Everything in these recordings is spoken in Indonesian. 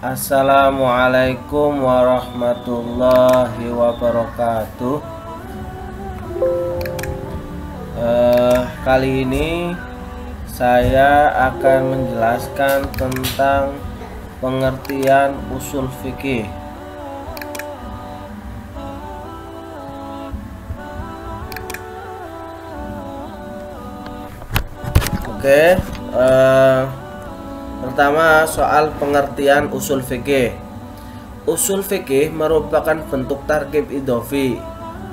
Assalamualaikum warahmatullahi wabarakatuh. Kali ini saya akan menjelaskan tentang pengertian usul fikih. Oke, pertama soal pengertian usul fikih. Usul fikih merupakan bentuk tarkib idhofi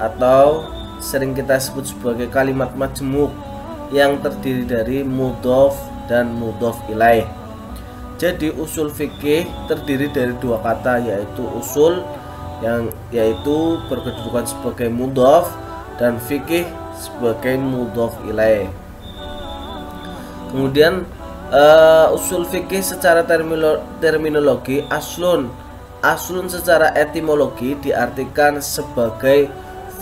atau sering kita sebut sebagai kalimat majmuk yang terdiri dari mudhof dan mudhof ilaih. Jadi usul fikih terdiri dari dua kata, yaitu usul yaitu berkedudukan sebagai mudhof dan fikih sebagai mudhof ilaih. Kemudian usul fikih secara terminologi aslun secara etimologi diartikan sebagai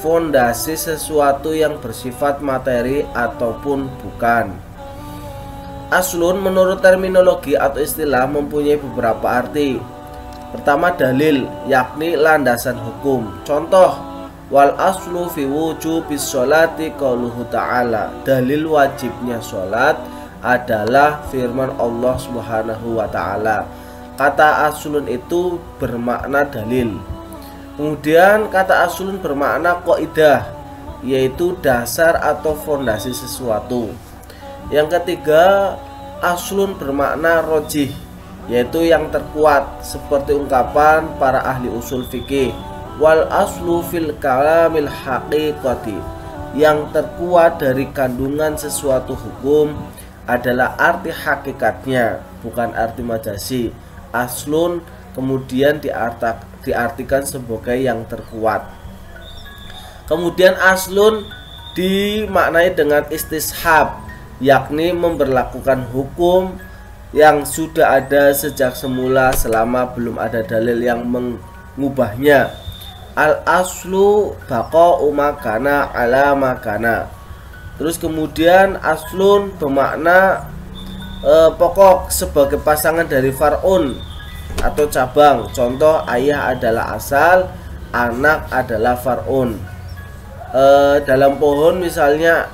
fondasi sesuatu yang bersifat materi ataupun bukan. Aslun menurut terminologi atau istilah mempunyai beberapa arti. Pertama, dalil, yakni landasan hukum. Contoh, wal aslu fi wujubis sholati qauluhu ta'ala. Dalil wajibnya sholat adalah firman Allah Subhanahu wa ta'ala. Kata aslun itu bermakna dalil. Kemudian kata aslun bermakna qaidah, yaitu dasar atau fondasi sesuatu. Yang ketiga, aslun bermakna rojih, yaitu yang terkuat, seperti ungkapan para ahli usul fikih, wal aslu fil kalamil haqiqati. Yang terkuat dari kandungan sesuatu hukum adalah arti hakikatnya, bukan arti majazi. Aslun kemudian diartikan sebagai yang terkuat. Kemudian aslun dimaknai dengan istishab, yakni memberlakukan hukum yang sudah ada sejak semula selama belum ada dalil yang mengubahnya. Al aslu baqa'u makana ala makana. Terus kemudian aslun bermakna pokok sebagai pasangan dari far'un atau cabang. Contoh, ayah adalah asal, anak adalah far'un. Dalam pohon misalnya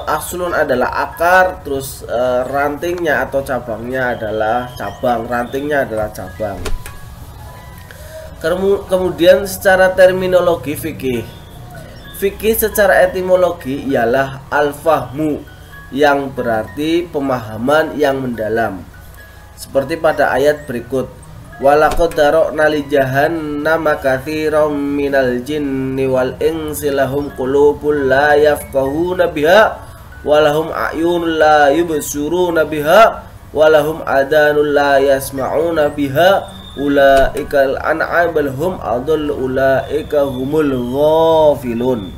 aslun adalah akar, terus rantingnya atau cabangnya adalah cabang. Rantingnya adalah cabang. Kemudian secara terminologi fikih. Fikih secara etimologi ialah al-fahmu, yang berarti pemahaman yang mendalam. Seperti pada ayat berikut, walaqad dara'na li jahannama katsiran minal jinni wal insi lahum qulubun la yafqahuna biha walahum a'yunun la yubsiruna biha walahum adanun la yasma'una biha ulaikal an'am bal hum adall ulaika humul ghafilun.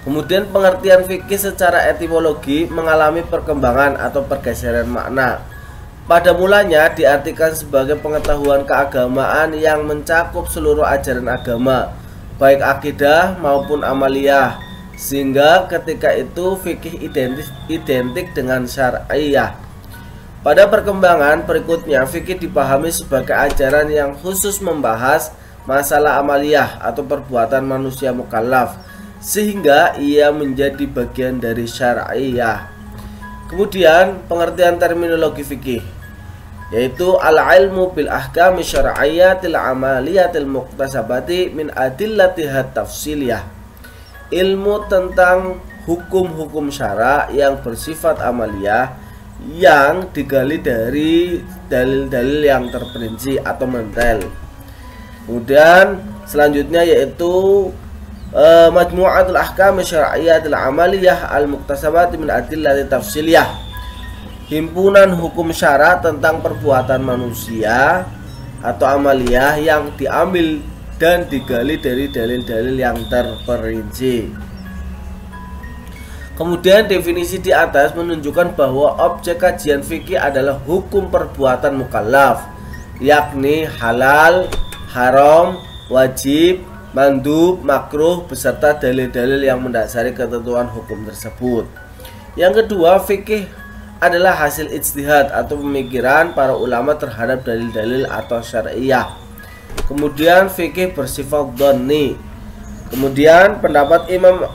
Kemudian pengertian fikih secara etimologi mengalami perkembangan atau pergeseran makna. Pada mulanya diartikan sebagai pengetahuan keagamaan yang mencakup seluruh ajaran agama, baik akidah maupun amaliyah, sehingga ketika itu fikih identik dengan syar'iyah. Pada perkembangan berikutnya, fikih dipahami sebagai ajaran yang khusus membahas masalah amaliyah atau perbuatan manusia mukallaf, sehingga ia menjadi bagian dari syar'iyah. Kemudian pengertian terminologi fikih, yaitu al-ilmu bil ahkami syar'iyyatil amaliyatil muktasabati min adillatihat tafsiliyah. Ilmu tentang hukum-hukum syara yang bersifat amaliyah yang digali dari dalil-dalil yang terperinci atau mentel. Kemudian selanjutnya yaitu majmu'atul ahkam syar'iyyatil amaliyah al-muktasabati min adillati tafsiliyah. Himpunan hukum syara tentang perbuatan manusia atau amaliyah yang diambil dan digali dari dalil-dalil yang terperinci. Kemudian definisi di atas menunjukkan bahwa objek kajian fikih adalah hukum perbuatan mukallaf, yakni halal, haram, wajib, mandub, makruh beserta dalil-dalil yang mendasari ketentuan hukum tersebut. Yang kedua, fikih adalah hasil ijtihad atau pemikiran para ulama terhadap dalil-dalil atau syariah. Kemudian fikih bersifat dhanni. Kemudian pendapat Imam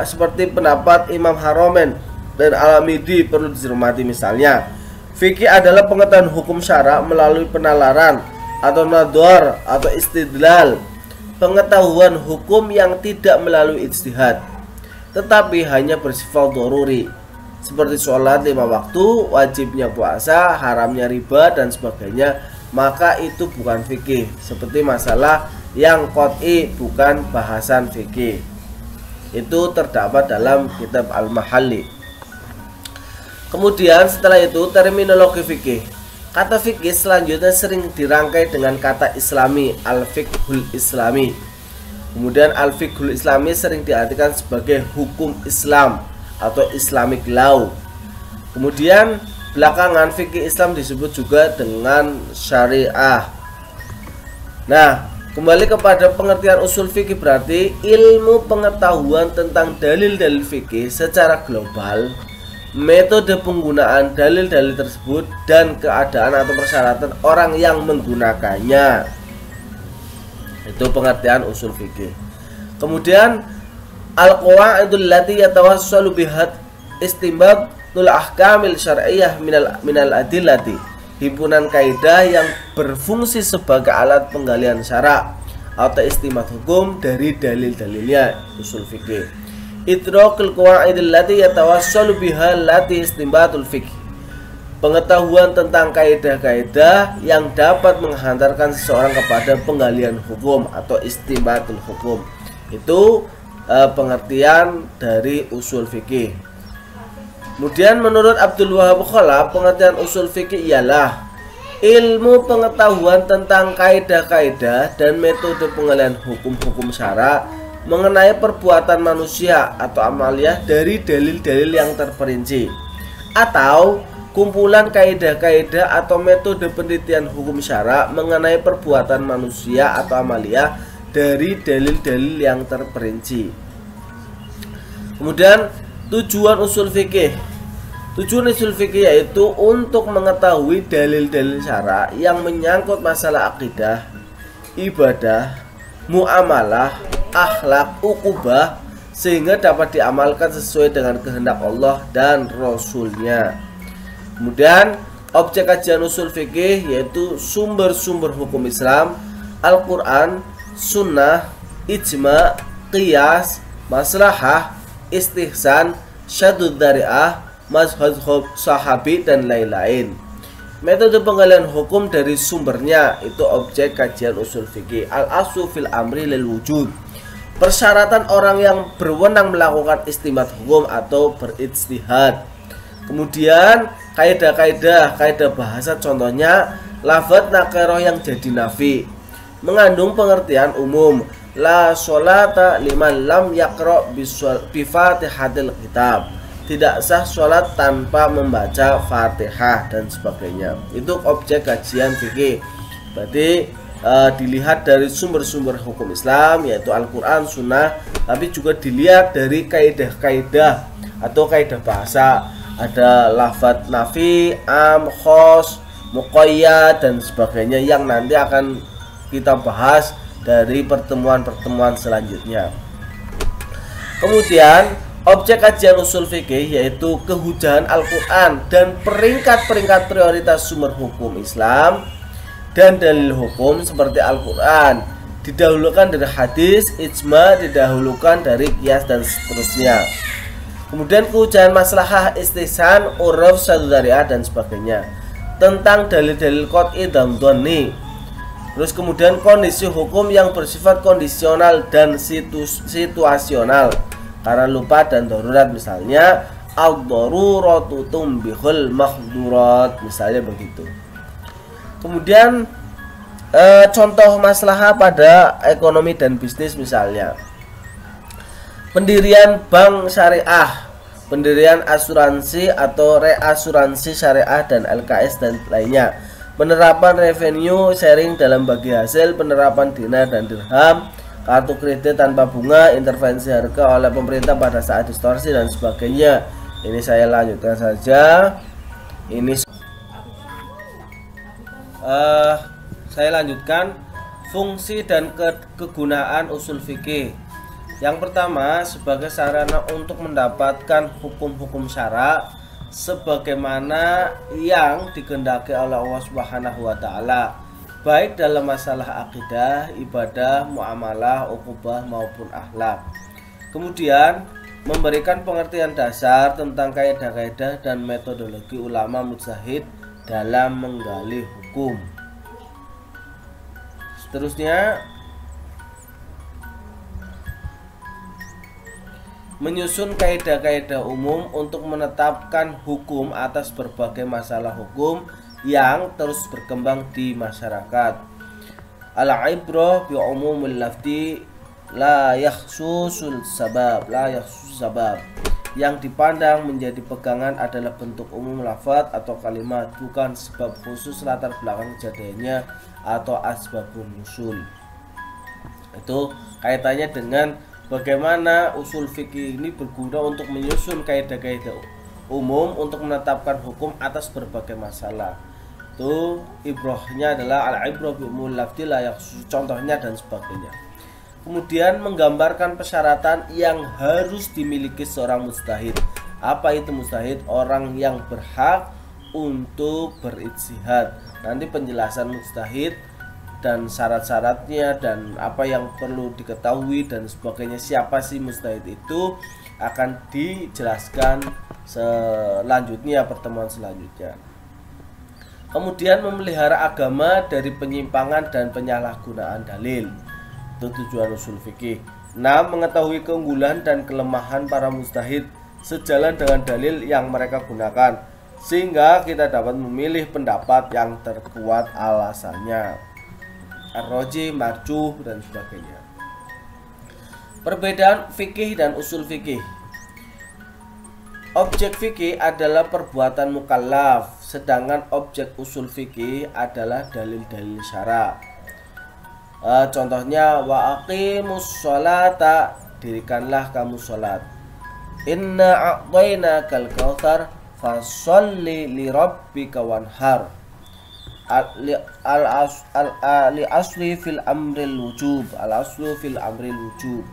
seperti pendapat Imam Haromen dan Al-Amidi perlu dicermati. Misalnya, fikih adalah pengetahuan hukum syara melalui penalaran atau nadhar atau istidlal, pengetahuan hukum yang tidak melalui ijtihad tetapi hanya bersifat doruri, seperti sholat 5 waktu, wajibnya puasa, haramnya riba dan sebagainya, maka itu bukan fikih. Seperti masalah yang qot'i bukan bahasan fikih. Itu terdapat dalam kitab Al-Mahalli. Kemudian setelah itu terminologi fikih. Kata fikih selanjutnya sering dirangkai dengan kata islami, al-fiqhul islami. Kemudian al-fiqhul islami sering diartikan sebagai hukum Islam atau Islamic law. Kemudian belakangan fikih Islam disebut juga dengan syariah. Nah, kembali kepada pengertian usul fikih berarti ilmu pengetahuan tentang dalil-dalil fikih secara global, metode penggunaan dalil-dalil tersebut dan keadaan atau persyaratan orang yang menggunakannya. Itu pengertian usul fikih. Kemudian al-qawaidul lati yatawassalu bihat istinbatul ahkamil syar'iyyah minal adillati. Himpunan kaidah yang berfungsi sebagai alat penggalian syara atau istinbat hukum dari dalil-dalilnya, usul fikih. Idrakul qawaidil lati yatawassalu biha lati istinbatul fiqh. Pengetahuan tentang kaidah-kaidah yang dapat menghantarkan seseorang kepada penggalian hukum atau istinbatul hukum. Itu pengertian dari usul fikih. Kemudian menurut Abdul Wahab Khalaf, pengertian usul fikih ialah ilmu pengetahuan tentang kaidah-kaidah dan metode penggalian hukum-hukum syara mengenai perbuatan manusia atau amaliyah dari dalil-dalil yang terperinci, atau kumpulan kaidah-kaidah atau metode penelitian hukum syara mengenai perbuatan manusia atau amaliyah dari dalil-dalil yang terperinci. Kemudian tujuan usul fikih. Tujuan usul fikih yaitu untuk mengetahui dalil-dalil syara yang menyangkut masalah akidah, ibadah, muamalah, akhlak, ukubah, sehingga dapat diamalkan sesuai dengan kehendak Allah dan Rasul-Nya. Kemudian objek kajian usul fikih yaitu sumber-sumber hukum Islam, Al-Quran, Sunnah, Ijma, Qiyas, Maslahah, Istihsan, Syadud Dari'ah, Mazhab Sahabi dan lain-lain. Metode penggalian hukum dari sumbernya itu objek kajian usul fikih. Al-aslu fil amri lil wujud. Persyaratan orang yang berwenang melakukan istinbat hukum atau berijtihad. Kemudian kaidah bahasa, contohnya lafadz nakirah yang jadi nafi, mengandung pengertian umum. La sholata liman lam yaqra bi fatihatil kitab. Tidak sah sholat tanpa membaca Fatihah dan sebagainya. Itu objek kajian fikih. Berarti dilihat dari sumber-sumber hukum Islam yaitu Al-Quran, Sunnah, tapi juga dilihat dari kaidah-kaidah atau kaidah bahasa. Ada lafadz nafi, am, khos, muqayyad dan sebagainya yang nanti akan kita bahas dari pertemuan-pertemuan selanjutnya. Kemudian objek kajian usul fikih yaitu kehujahan Al-Quran dan peringkat-peringkat prioritas sumber hukum Islam dan dalil hukum seperti Al-Quran didahulukan dari hadis, ijma didahulukan dari qiyas dan seterusnya. Kemudian kehujahan maslahah, istihsan, uruf, syadud dari'ah dan sebagainya tentang dalil-dalil qot'i dan dhanni. Terus kemudian kondisi hukum yang bersifat kondisional dan situasional karena lupa dan darurat, misalnya ad-daruratu tumbihul mahdurat, misalnya begitu. Kemudian contoh maslahah pada ekonomi dan bisnis, misalnya pendirian bank syariah, pendirian asuransi atau reasuransi syariah dan LKS dan lainnya, penerapan revenue sharing dalam bagi hasil, penerapan dinar dan dirham, kartu kredit tanpa bunga, intervensi harga oleh pemerintah pada saat distorsi dan sebagainya. Ini saya lanjutkan saja. Ini saya lanjutkan fungsi dan kegunaan usul fikih. Yang pertama, sebagai sarana untuk mendapatkan hukum-hukum syara sebagaimana yang dikehendaki oleh Allah Subhanahu wa taala, baik dalam masalah akidah, ibadah, muamalah, uqubah maupun akhlak. Kemudian memberikan pengertian dasar tentang kaidah-kaidah dan metodologi ulama mujtahid dalam menggali hukum. Seterusnya, menyusun kaidah-kaidah umum untuk menetapkan hukum atas berbagai masalah hukum yang terus berkembang di masyarakat. Al-ibrah bi umumil lafzi la yakhsusul sabab. Yang dipandang menjadi pegangan adalah bentuk umum lafaz atau kalimat, bukan sebab khusus latar belakang kejadiannya atau asbabun nusul. Itu kaitannya dengan bagaimana usul fikih ini berguna untuk menyusun kaidah-kaidah umum untuk menetapkan hukum atas berbagai masalah. Itu ibrahnya adalah al-ibrah bi umumil lafzi la yakhsus, contohnya dan sebagainya. Kemudian menggambarkan persyaratan yang harus dimiliki seorang mujtahid. Apa itu mujtahid? Orang yang berhak untuk berijtihad. Nanti penjelasan mujtahid dan syarat-syaratnya dan apa yang perlu diketahui dan sebagainya, siapa sih mujtahid itu, akan dijelaskan selanjutnya, pertemuan selanjutnya. Kemudian memelihara agama dari penyimpangan dan penyalahgunaan dalil. Itu tujuan usul fikih. 6. Mengetahui keunggulan dan kelemahan para mujtahid sejalan dengan dalil yang mereka gunakan, sehingga kita dapat memilih pendapat yang terkuat alasannya, ar-rajih, marjuh, dan sebagainya. Perbedaan fikih dan usul fikih. Objek fikih adalah perbuatan mukallaf, sedangkan objek usul fikih adalah dalil-dalil syara. Contohnya, wa aqimus sholata, dirikanlah kamu sholat. Inna a'tainakal kautsar fasholli li rabbika wanhar. Al asli fil amril wujub. Al aslu fil amril wujub.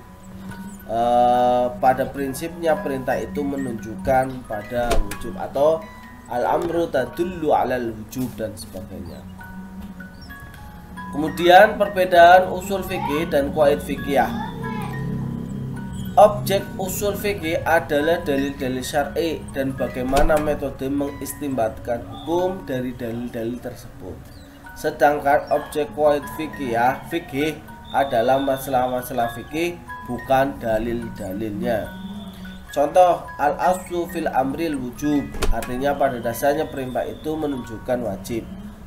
Pada prinsipnya perintah itu menunjukkan pada wujub, atau al-amru tadullu alal wujub dan sebagainya. Kemudian perbedaan usul fikih dan qawaid fikih. Objek usul fikih adalah dalil-dalil syar'i dan bagaimana metode mengistimbatkan hukum dari dalil-dalil tersebut. Sedangkan objek qawaid fikih adalah masalah-masalah fikih, bukan dalil-dalilnya. Contoh, al-aslu fil amril wujub, artinya pada dasarnya perintah itu menunjukkan wajib.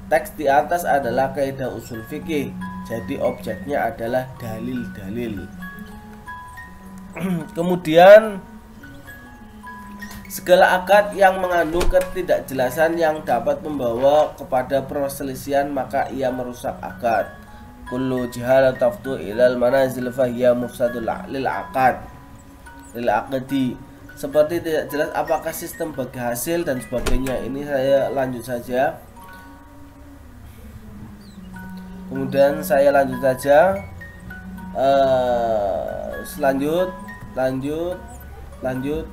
Teks di atas adalah kaidah usul fikih, jadi objeknya adalah dalil-dalil. Kemudian segala akad yang mengandung ketidakjelasan yang dapat membawa kepada perselisihan, maka ia merusak akad. Kullu jihalat taftu ilal manazil fahiya mufsadul lil aqdi. Seperti tidak jelas apakah sistem bagi hasil dan sebagainya. Ini saya lanjut saja. Kemudian saya lanjut saja. Lanjut.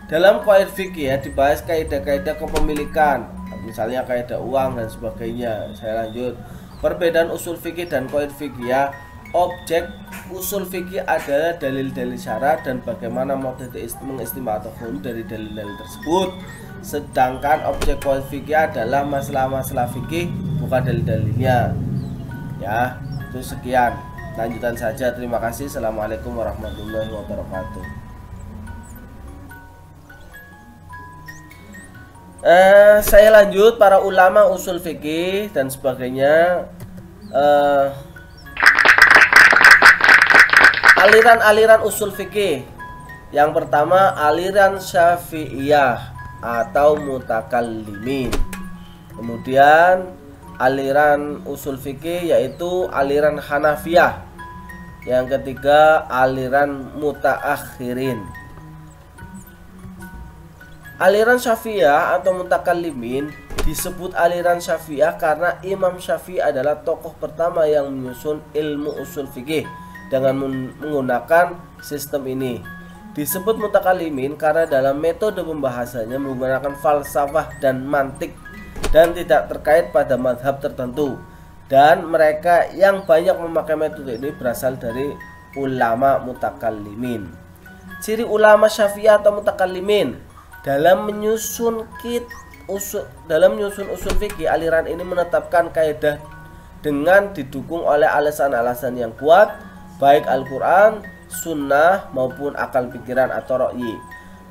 Dalam qawaid fikih dibahas kaidah-kaidah kepemilikan, misalnya kaidah uang dan sebagainya. Saya lanjut. Perbedaan usul fikih dan qawaid fikih. Objek usul fikih adalah dalil-dalil syarat dan bagaimana metode mengistimbatkan dari dalil-dalil tersebut. Sedangkan objek qawaid fikih adalah masalah-masalah fikih, bukan dalil-dalilnya. Ya, itu sekian. Lanjutan saja. Terima kasih. Assalamualaikum warahmatullahi wabarakatuh. Saya lanjut para ulama usul fikih dan sebagainya. Aliran-aliran usul fikih. Yang pertama, aliran Syafi'iyah atau mutakallimin. Kemudian aliran usul fikih yaitu aliran Hanafiyah. Yang ketiga, aliran mutaakhirin. Aliran Syafi'iyah atau mutakallimin disebut aliran Syafi'iyah karena Imam Syafi'i adalah tokoh pertama yang menyusun ilmu usul fikih dengan menggunakan sistem ini. Disebut mutakallimin karena dalam metode pembahasannya menggunakan falsafah dan mantik dan tidak terkait pada mazhab tertentu. Dan mereka yang banyak memakai metode ini berasal dari ulama mutakallimin. Ciri ulama Syafi'iyah atau mutakallimin dalam menyusun usul fikih, aliran ini menetapkan kaidah dengan didukung oleh alasan-alasan yang kuat, baik Al-Quran, Sunnah maupun akal pikiran atau ra'yi.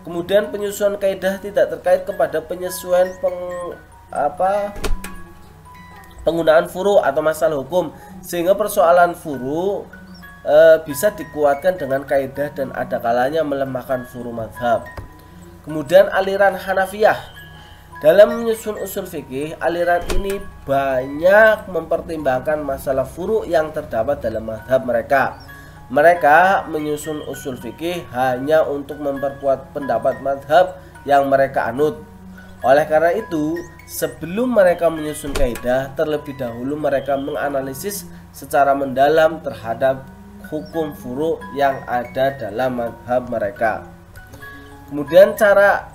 Kemudian penyusunan kaidah tidak terkait kepada penyesuaian penggunaan furu atau masalah hukum, sehingga persoalan furu bisa dikuatkan dengan kaidah dan ada kalanya melemahkan furu mazhab. Kemudian aliran Hanafiyah dalam menyusun usul fikih, aliran ini banyak mempertimbangkan masalah furu yang terdapat dalam mazhab mereka. Mereka menyusun usul fikih hanya untuk memperkuat pendapat mazhab yang mereka anut. Oleh karena itu, sebelum mereka menyusun kaidah, terlebih dahulu mereka menganalisis secara mendalam terhadap hukum furu yang ada dalam mazhab mereka. Kemudian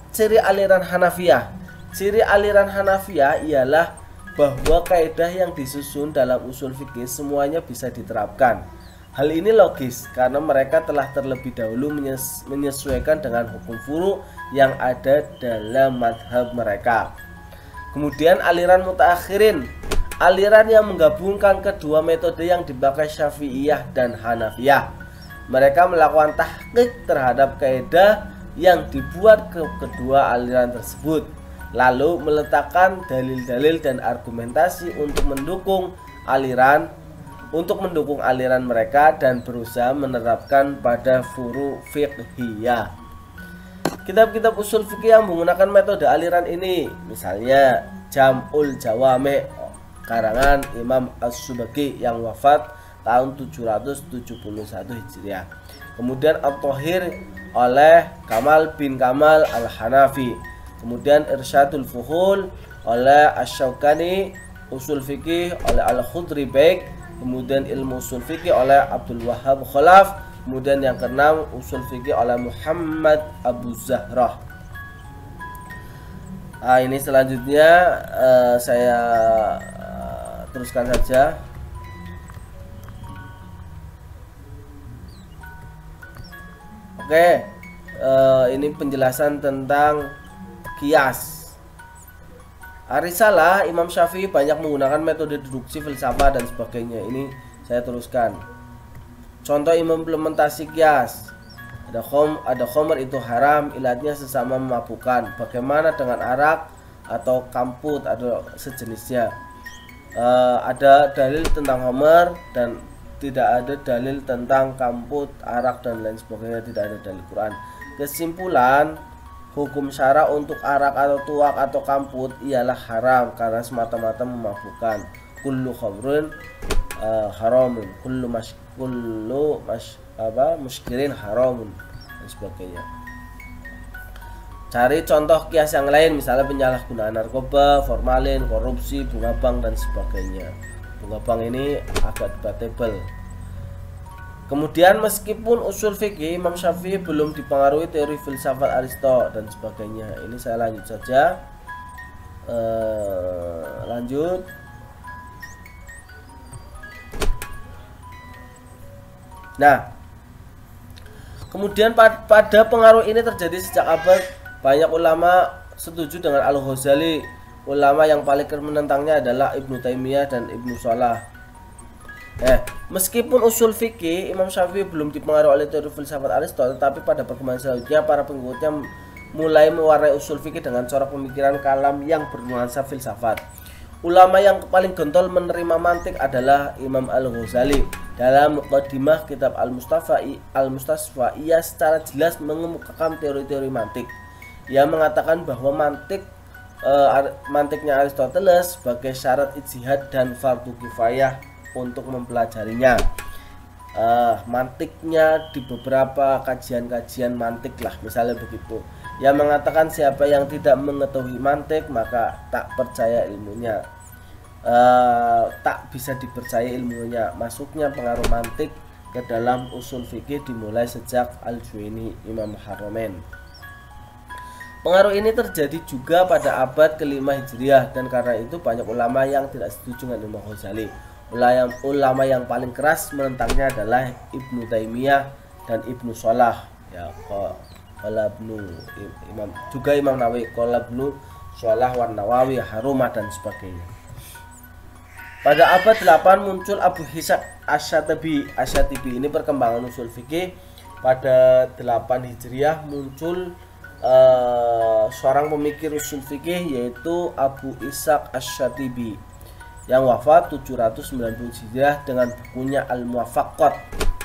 ciri aliran Hanafiyah. Ciri aliran Hanafiyah ialah bahwa kaidah yang disusun dalam usul fikih semuanya bisa diterapkan. Hal ini logis karena mereka telah terlebih dahulu menyesuaikan dengan hukum furu yang ada dalam mazhab mereka. Kemudian aliran mutaakhirin, aliran yang menggabungkan kedua metode yang dipakai Syafi'iyah dan Hanafiyah. Mereka melakukan tahqiq terhadap kaidah yang dibuat ke kedua aliran tersebut, lalu meletakkan dalil-dalil dan argumentasi untuk mendukung aliran mereka dan berusaha menerapkan pada furu fiqhiyah. Kitab-kitab usul fikih yang menggunakan metode aliran ini, misalnya Jam'ul Jawami' karangan Imam As-Subaki yang wafat tahun 771 Hijriah. Kemudian At-Thahir oleh Kamal bin Kamal Al-Hanafi. Kemudian Irsyadul Fuhul oleh Asy-Syaukani, usul fikih oleh Al-Khudri Baik. Kemudian ilmu usul fikih oleh Abdul Wahhab Khalaf. Kemudian yang keenam usul fikih oleh Muhammad Abu Zahrah. Ini selanjutnya saya teruskan saja. Oke, ini penjelasan tentang qiyas. Risalah Imam Syafi'i banyak menggunakan metode deduksi, filsafat dan sebagainya. Ini saya teruskan. Contoh implementasi qiyas. Ada khomer itu haram, ilatnya sesama memabukkan. Bagaimana dengan arak atau kamput atau sejenisnya? Ada dalil tentang khomer dan tidak ada dalil tentang kamput, arak dan lain sebagainya, tidak ada dalil Quran. Kesimpulan, hukum syara untuk arak atau tuak atau kamput ialah haram karena semata-mata memabukkan. Kullu khamrun haramun, muskirin haramun dan sebagainya. Cari contoh kias yang lain, misalnya penyalahgunaan narkoba, formalin, korupsi, bunga bank dan sebagainya. Bunga bank ini agak debatable. Kemudian meskipun usul fikih Imam Syafi'i belum dipengaruhi teori filsafat Aristo dan sebagainya. Ini saya lanjut saja. Lanjut. Nah, kemudian pada pengaruh ini terjadi sejak abad, banyak ulama setuju dengan Al-Ghazali. Ulama yang paling menentangnya adalah Ibnu Taimiyah dan Ibnu Salah. Meskipun usul fikih Imam Syafi'i belum dipengaruhi oleh teori filsafat Aristoteles, tetapi pada perkembangan selanjutnya para pengikutnya mulai mewarnai usul fikih dengan corak pemikiran kalam yang bernuansa filsafat. Ulama yang paling gentol menerima mantik adalah Imam Al-Ghazali. Dalam Muqaddimah kitab Al-Mustasfa, ia secara jelas mengemukakan teori-teori mantik. Ia mengatakan bahwa mantiknya Aristoteles sebagai syarat ijtihad dan fardu kifayah untuk mempelajarinya. Mantiknya di beberapa kajian-kajian mantik lah, misalnya begitu. yang mengatakan siapa yang tidak mengetahui mantik maka tak percaya ilmunya, tak bisa dipercaya ilmunya. Masuknya pengaruh mantik ke dalam usul fikih dimulai sejak Al-Juwaini, Imam Haramain. Pengaruh ini terjadi juga pada abad ke-5 Hijriah, dan karena itu banyak ulama yang tidak setuju dengan Imam Ghazali. Ulama yang paling keras menentangnya adalah Ibnu Taimiyah dan Ibnu Shalah, ya, qala Imam juga Imam Nawawi, qala Ibnu Shalah wan Nawawi, Harumah dan sebagainya. Pada abad 8 muncul Abu Ishaq Asy-Syatibi. Ini perkembangan usul fikih. Pada 8 Hijriah muncul seorang pemikir usul fikih yaitu Abu Ishaq Asy-Syatibi yang wafat 790 Hijriah dengan bukunya Al-Muwaffaqat.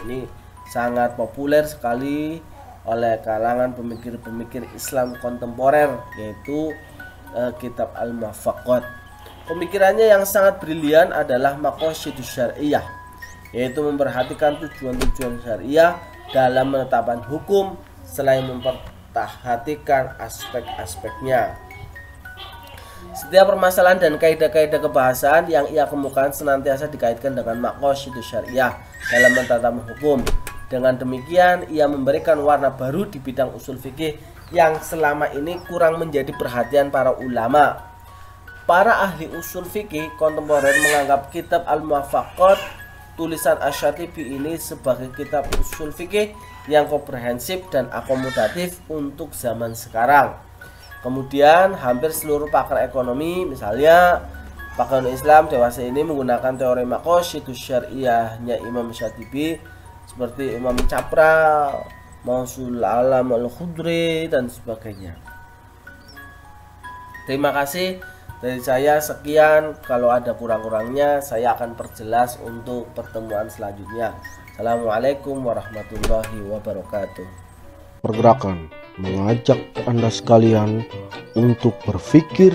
Ini sangat populer sekali oleh kalangan pemikir-pemikir Islam kontemporer, yaitu kitab Al-Muwaffaqat. Pemikirannya yang sangat brilian adalah maqasidus syariah, yaitu memperhatikan tujuan-tujuan syariah dalam menetapkan hukum selain memperhatikan aspek-aspeknya. Setiap permasalahan dan kaidah-kaidah kebahasaan yang ia kemukakan senantiasa dikaitkan dengan maqasidus syariah dalam menetapkan hukum. Dengan demikian, ia memberikan warna baru di bidang usul fikih yang selama ini kurang menjadi perhatian para ulama. Para ahli usul fikih kontemporer menganggap kitab Al-Muwaffaqat tulisan Asy-Syatibi ini sebagai kitab usul fikih yang komprehensif dan akomodatif untuk zaman sekarang. Kemudian hampir seluruh pakar ekonomi, misalnya pakar Islam dewasa ini menggunakan teori maqasidus syariahnya Imam Syatibi seperti Imam Capra, Mausul Alam Al-Khudri dan sebagainya. Terima kasih dari saya, sekian. Kalau ada kurang-kurangnya saya akan perjelas untuk pertemuan selanjutnya. Assalamualaikum warahmatullahi wabarakatuh. Pergerakan mengajak Anda sekalian untuk berpikir,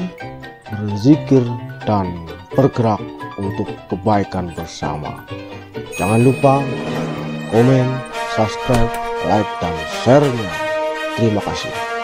berzikir, dan bergerak untuk kebaikan bersama. Jangan lupa komen, subscribe, like, dan share-nya. Terima kasih.